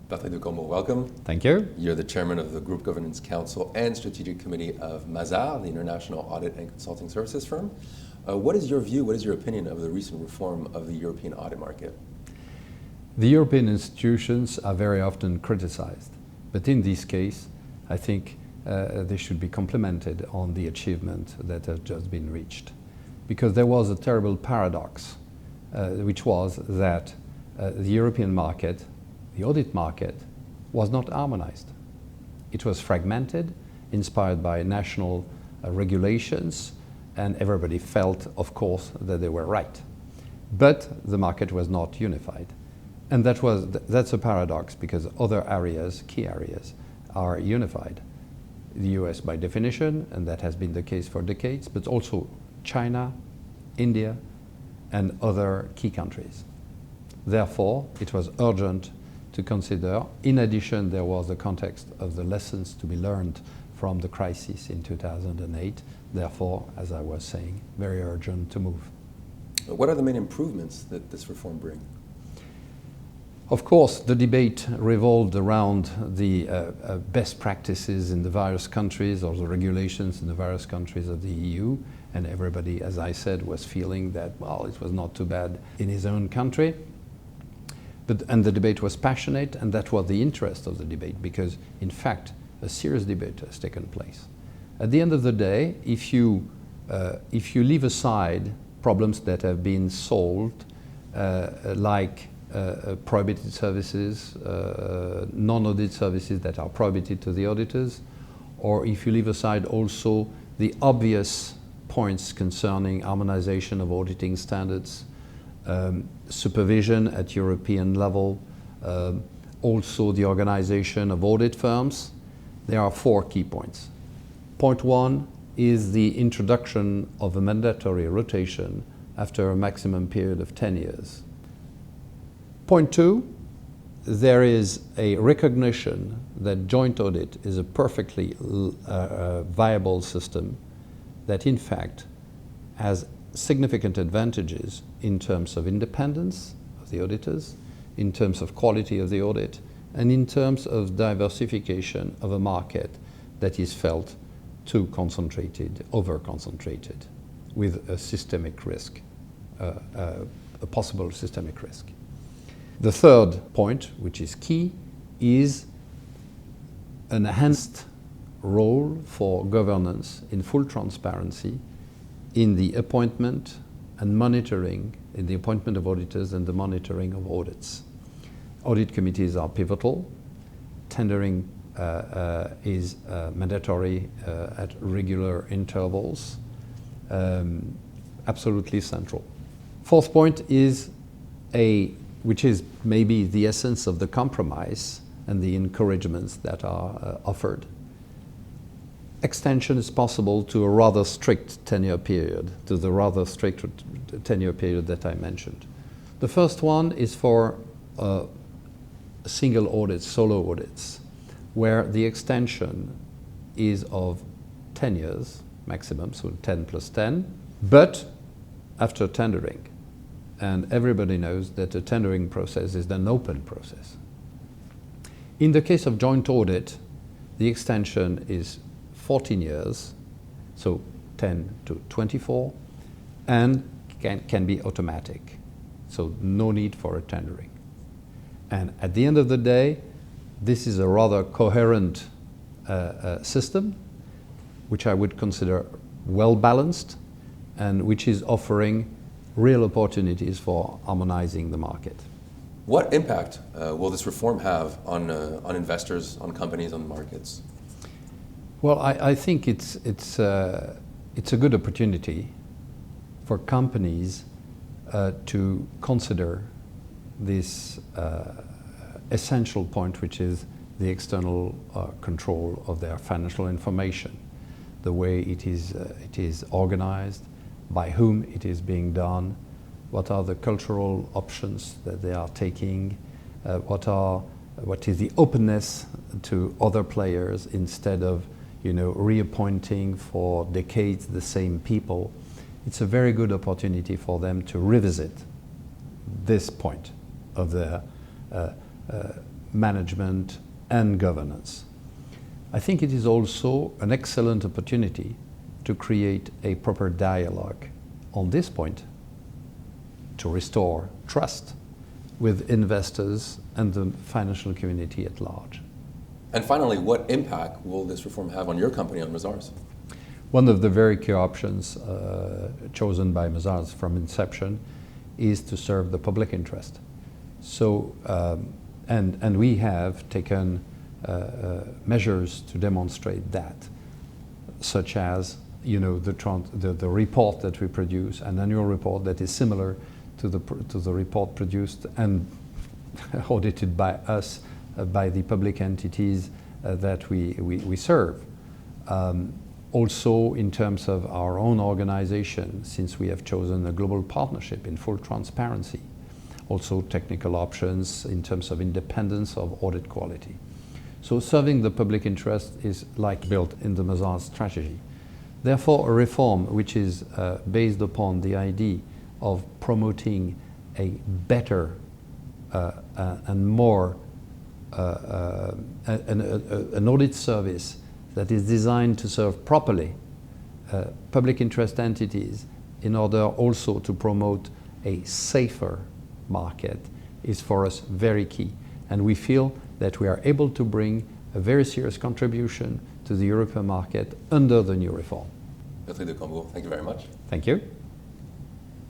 Patrick de Cambourg, welcome. Thank you. You're the chairman of the Group Governance Council and Strategic Committee of Mazars, the international audit and consulting services firm. What is your view, what is your opinion of the recent reform of the European audit market? The European institutions are very often criticized, but in this case, I think they should be complimented on the achievement that has just been reached. Because there was a terrible paradox, which was that the European market, the audit market, was not harmonized. It was fragmented, inspired by national regulations, and everybody felt, of course, that they were right. But the market was not unified. And that's a paradox, because other areas, key areas, are unified. The US by definition, and that has been the case for decades, but also China, India, and other key countries. Therefore, it was urgent to consider. In addition, there was the context of the lessons to be learned from the crisis in 2008. Therefore, as I was saying, very urgent to move. What are the main improvements that this reform brings? Of course, the debate revolved around the best practices in the various countries, or the regulations in the various countries of the EU, and everybody, as I said, was feeling that, well, it was not too bad in his own country. And the debate was passionate, and that was the interest of the debate, because, in fact, a serious debate has taken place. At the end of the day, if you leave aside problems that have been solved, like prohibited services, non-audit services that are prohibited to the auditors, or if you leave aside also the obvious points concerning harmonization of auditing standards, supervision at European level, also the organization of audit firms, there are 4 key points. Point 1 is the introduction of a mandatory rotation after a maximum period of 10 years. Point 2, there is a recognition that joint audit is a perfectly viable system that in fact has significant advantages in terms of independence of the auditors, in terms of quality of the audit, and in terms of diversification of a market that is felt too concentrated, over-concentrated, with a systemic risk, a possible systemic risk. The third point, which is key, is an enhanced role for governance in full transparency in the appointment and monitoring, in the appointment of auditors and the monitoring of audits. Audit committees are pivotal. Tendering is mandatory at regular intervals, absolutely central. Fourth point is which is maybe the essence of the compromise and the encouragements that are offered. Extension is possible to a rather strict tenure period, to the rather strict tenure period that I mentioned. The first one is for single audits, solo audits, where the extension is of 10 years maximum, so 10 plus 10, but after tendering. And everybody knows that the tendering process is an open process. In the case of joint audit, the extension is 14 years, so 10 to 24, and can be automatic, so no need for a tendering. And at the end of the day, this is a rather coherent system, which I would consider well-balanced, and which is offering real opportunities for harmonizing the market. What impact will this reform have on investors, on companies, on markets? Well, I think it's a good opportunity for companies to consider this essential point, which is the external control of their financial information, the way it is organized, by whom it is being done, what are the cultural options that they are taking, what is the openness to other players instead of reappointing for decades the same people. It's a very good opportunity for them to revisit this point of their management and governance. I think it is also an excellent opportunity to create a proper dialogue on this point, to restore trust with investors and the financial community at large. And finally, what impact will this reform have on your company, on Mazars? One of the very key options chosen by Mazars from inception is to serve the public interest. So, and we have taken measures to demonstrate that, such as, you know, the report that we produce, an annual report that is similar to the report produced and audited by us, by the public entities that we serve. Also, in terms of our own organization, since we have chosen a global partnership in full transparency, also technical options in terms of independence of audit quality. So serving the public interest is like built in the Mazars strategy. Therefore, a reform which is based upon the idea of promoting a better and more an audit service that is designed to serve properly public interest entities in order also to promote a safer market is for us very key. And we feel that we are able to bring a very serious contribution to the European market under the new reform. Patrick de Cambourg, thank you very much. Thank you.